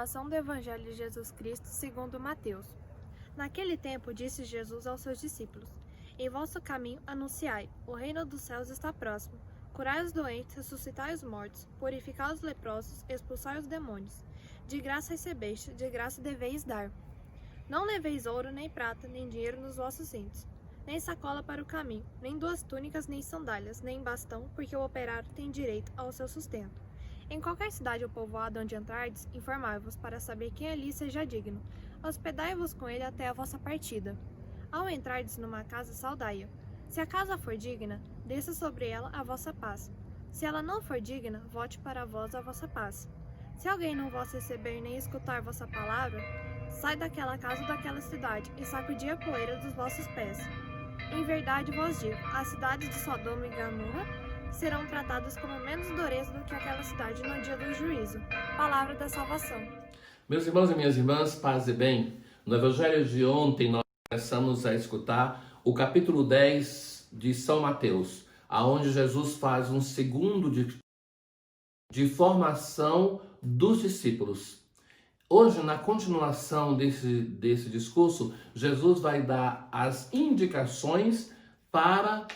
Proclamação do Evangelho de Jesus Cristo segundo Mateus. Naquele tempo disse Jesus aos seus discípulos: Em vosso caminho anunciai, o reino dos céus está próximo. Curai os doentes, ressuscitai os mortos, purificai os leprosos, expulsai os demônios. De graça recebeste, de graça deveis dar. Não leveis ouro, nem prata, nem dinheiro nos vossos cintos, nem sacola para o caminho, nem 2 túnicas, nem sandálias, nem bastão, porque o operário tem direito ao seu sustento. Em qualquer cidade ou povoado onde entrardes, informai-vos para saber quem ali seja digno. Hospedai-vos com ele até a vossa partida. Ao entrardes numa casa, saudai-a. Se a casa for digna, desça sobre ela a vossa paz. Se ela não for digna, volte para vós a vossa paz. Se alguém não vos receber nem escutar vossa palavra, sai daquela casa ou daquela cidade e sacudi a poeira dos vossos pés. Em verdade vos digo, as cidades de Sodoma e Gomorra serão tratadas como menos dureza do que aquela cidade no dia do juízo. Palavra da salvação. Meus irmãos e minhas irmãs, paz e bem. No Evangelho de ontem nós começamos a escutar o capítulo 10 de São Mateus, aonde Jesus faz um segundo de formação dos discípulos. Hoje, na continuação desse discurso, Jesus vai dar as indicações para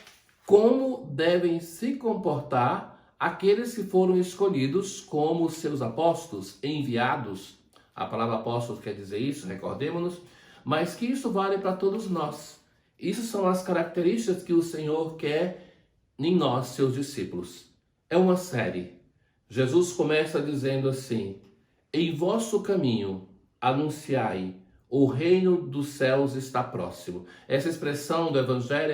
como devem se comportar aqueles que foram escolhidos como seus apóstolos, enviados. A palavra apóstolo quer dizer isso, recordemos-nos, mas que isso vale para todos nós. Isso são as características que o Senhor quer em nós, seus discípulos. É uma série. Jesus começa dizendo assim: em vosso caminho anunciai, o reino dos céus está próximo. Essa expressão do Evangelho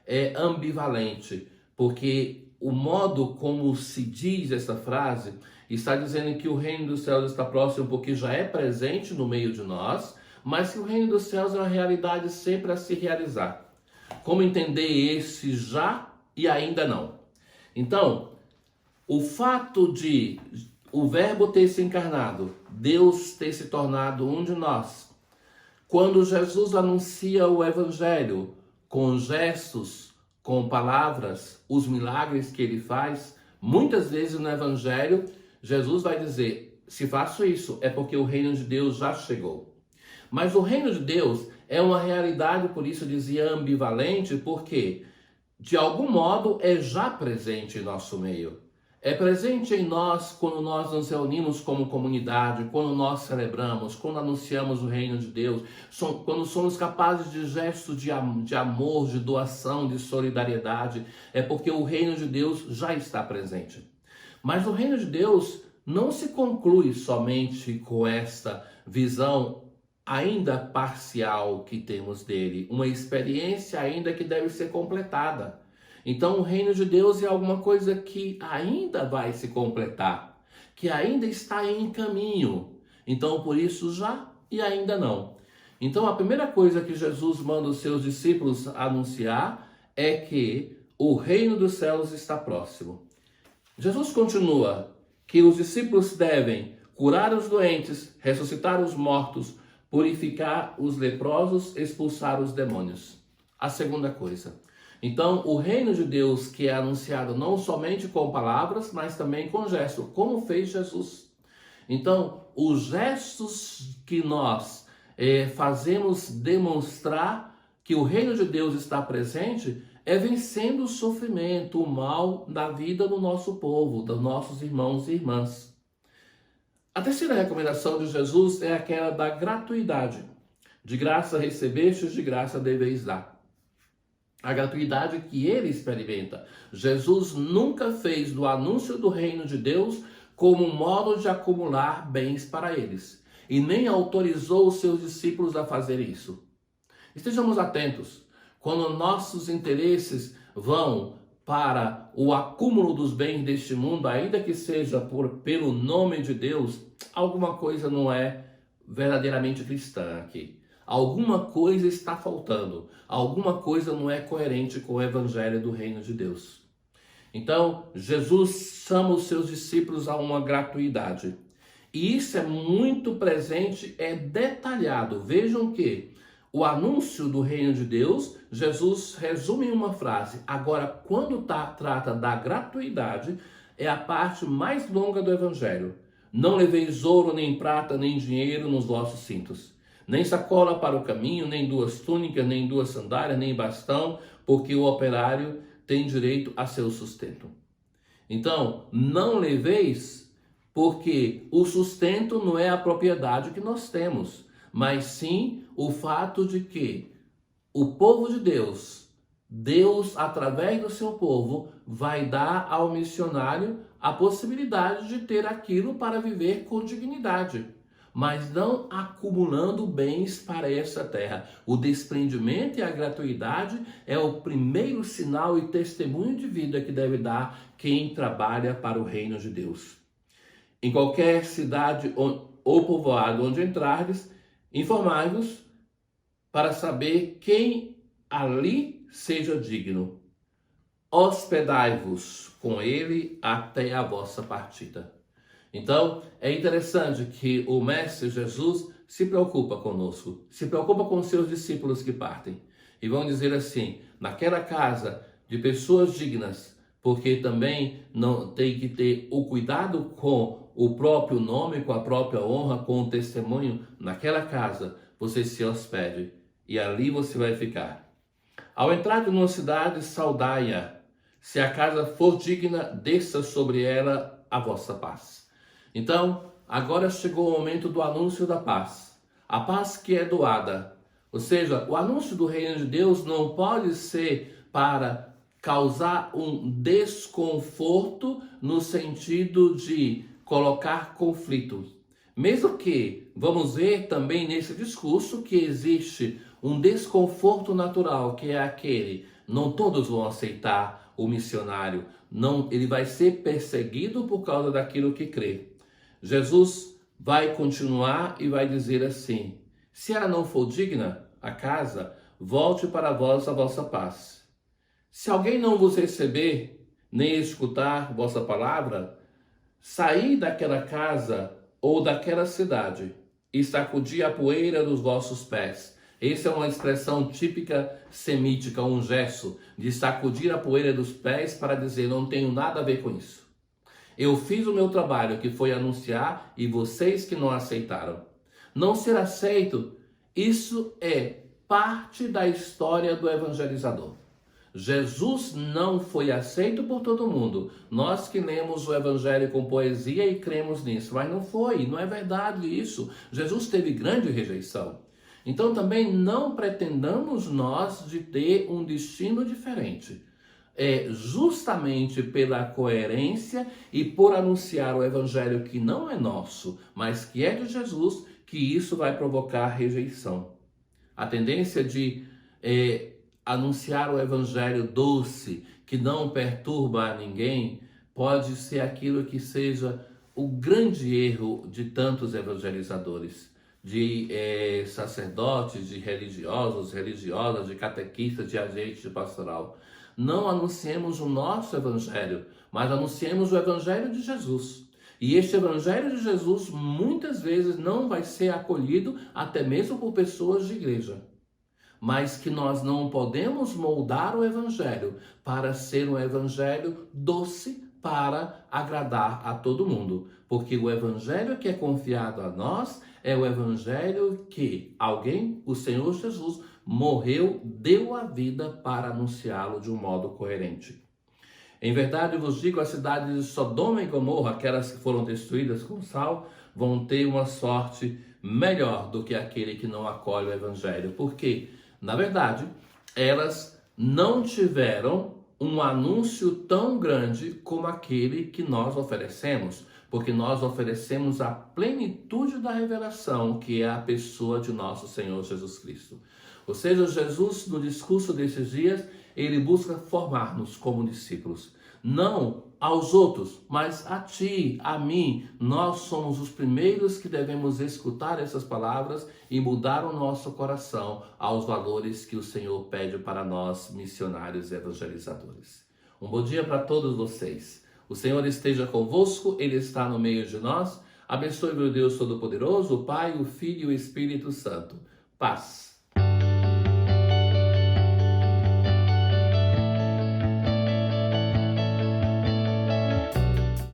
é ambivalente, porque o modo como se diz essa frase está dizendo que o reino dos céus está próximo porque já é presente no meio de nós, mas que o reino dos céus é uma realidade sempre a se realizar. Como entender esse já e ainda não? Então, o fato de o Verbo ter se encarnado, Deus ter se tornado um de nós, quando Jesus anuncia o Evangelho com gestos, com palavras, os milagres que ele faz, muitas vezes no Evangelho, Jesus vai dizer: se faço isso, é porque o reino de Deus já chegou. Mas o reino de Deus é uma realidade, por isso eu dizia ambivalente, porque de algum modo é já presente em nosso meio. É presente em nós quando nós nos reunimos como comunidade, quando nós celebramos, quando anunciamos o reino de Deus, quando somos capazes de gestos de amor, de doação, de solidariedade, é porque o reino de Deus já está presente. Mas o reino de Deus não se conclui somente com esta visão ainda parcial que temos dele, uma experiência ainda que deve ser completada. Então o reino de Deus é alguma coisa que ainda vai se completar, que ainda está em caminho. Então por isso já e ainda não. Então a primeira coisa que Jesus manda os seus discípulos anunciar é que o reino dos céus está próximo. Jesus continua que os discípulos devem curar os doentes, ressuscitar os mortos, purificar os leprosos, expulsar os demônios. A segunda coisa. Então, o reino de Deus que é anunciado não somente com palavras, mas também com gestos, como fez Jesus. Então, os gestos que nós fazemos demonstrar que o reino de Deus está presente é vencendo o sofrimento, o mal da vida do nosso povo, dos nossos irmãos e irmãs. A terceira recomendação de Jesus é aquela da gratuidade. De graça recebestes, de graça deveis dar. A gratuidade que ele experimenta. Jesus nunca fez do anúncio do reino de Deus como um modo de acumular bens para eles. E nem autorizou os seus discípulos a fazer isso. Estejamos atentos. Quando nossos interesses vão para o acúmulo dos bens deste mundo, ainda que seja pelo nome de Deus, alguma coisa não é verdadeiramente cristã aqui. Alguma coisa está faltando. Alguma coisa não é coerente com o Evangelho do Reino de Deus. Então, Jesus chama os seus discípulos a uma gratuidade. E isso é muito presente, é detalhado. Vejam que o anúncio do Reino de Deus, Jesus resume em uma frase. Agora, quando trata da gratuidade, é a parte mais longa do Evangelho. Não leveis ouro, nem prata, nem dinheiro nos vossos cintos, nem sacola para o caminho, nem 2 túnicas, nem 2 sandálias, nem bastão, porque o operário tem direito a seu sustento. Então, não leveis, porque o sustento não é a propriedade que nós temos, mas sim o fato de que o povo de Deus, através do seu povo, vai dar ao missionário a possibilidade de ter aquilo para viver com dignidade, mas não acumulando bens para essa terra. O desprendimento e a gratuidade é o primeiro sinal e testemunho de vida que deve dar quem trabalha para o reino de Deus. Em qualquer cidade ou povoado onde entrardes, informai-vos para saber quem ali seja digno. Hospedai-vos com ele até a vossa partida. Então, é interessante que o Mestre Jesus se preocupa conosco, se preocupa com os seus discípulos que partem. E vão dizer assim, naquela casa de pessoas dignas, porque também não tem que ter o cuidado com o próprio nome, com a própria honra, com o testemunho. Naquela casa, você se hospede e ali você vai ficar. Ao entrar numa cidade, saudai-a. Se a casa for digna, desça sobre ela a vossa paz. Então, agora chegou o momento do anúncio da paz. A paz que é doada. Ou seja, o anúncio do reino de Deus não pode ser para causar um desconforto no sentido de colocar conflitos. Mesmo que, vamos ver também nesse discurso que existe um desconforto natural, que é aquele, não todos vão aceitar o missionário, não, ele vai ser perseguido por causa daquilo que crê. Jesus vai continuar e vai dizer assim, se ela não for digna, a casa, volte para vós a vossa paz. Se alguém não vos receber, nem escutar vossa palavra, saí daquela casa ou daquela cidade e sacudi a poeira dos vossos pés. Essa é uma expressão típica semítica, um gesto de sacudir a poeira dos pés para dizer, não tenho nada a ver com isso. Eu fiz o meu trabalho, que foi anunciar, e vocês que não aceitaram. Não ser aceito, isso é parte da história do evangelizador. Jesus não foi aceito por todo mundo. Nós que lemos o evangelho com poesia e cremos nisso, mas não foi, não é verdade isso. Jesus teve grande rejeição. Então também não pretendamos nós de ter um destino diferente. É justamente pela coerência e por anunciar o evangelho que não é nosso, mas que é de Jesus, que isso vai provocar rejeição. A tendência de anunciar o evangelho doce, que não perturba a ninguém, pode ser aquilo que seja o grande erro de tantos evangelizadores, de sacerdotes, de religiosos, religiosas, de catequistas, de agentes de pastoral. Não anunciemos o nosso evangelho, mas anunciemos o evangelho de Jesus. E este evangelho de Jesus muitas vezes não vai ser acolhido até mesmo por pessoas de igreja. Mas que nós não podemos moldar o evangelho para ser um evangelho doce para agradar a todo mundo. Porque o evangelho que é confiado a nós é o evangelho que alguém, o Senhor Jesus, morreu, deu a vida para anunciá-lo de um modo coerente. Em verdade, vos digo, as cidades de Sodoma e Gomorra, aquelas que foram destruídas com sal, vão ter uma sorte melhor do que aquele que não acolhe o evangelho. Por quê? Na verdade, elas não tiveram um anúncio tão grande como aquele que nós oferecemos, porque nós oferecemos a plenitude da revelação, que é a pessoa de nosso Senhor Jesus Cristo. Ou seja, Jesus, no discurso desses dias, ele busca formar-nos como discípulos. Não aos outros, mas a ti, a mim. Nós somos os primeiros que devemos escutar essas palavras e mudar o nosso coração aos valores que o Senhor pede para nós, missionários e evangelizadores. Um bom dia para todos vocês. O Senhor esteja convosco, Ele está no meio de nós. Abençoe, meu Deus Todo-Poderoso, o Pai, o Filho e o Espírito Santo. Paz.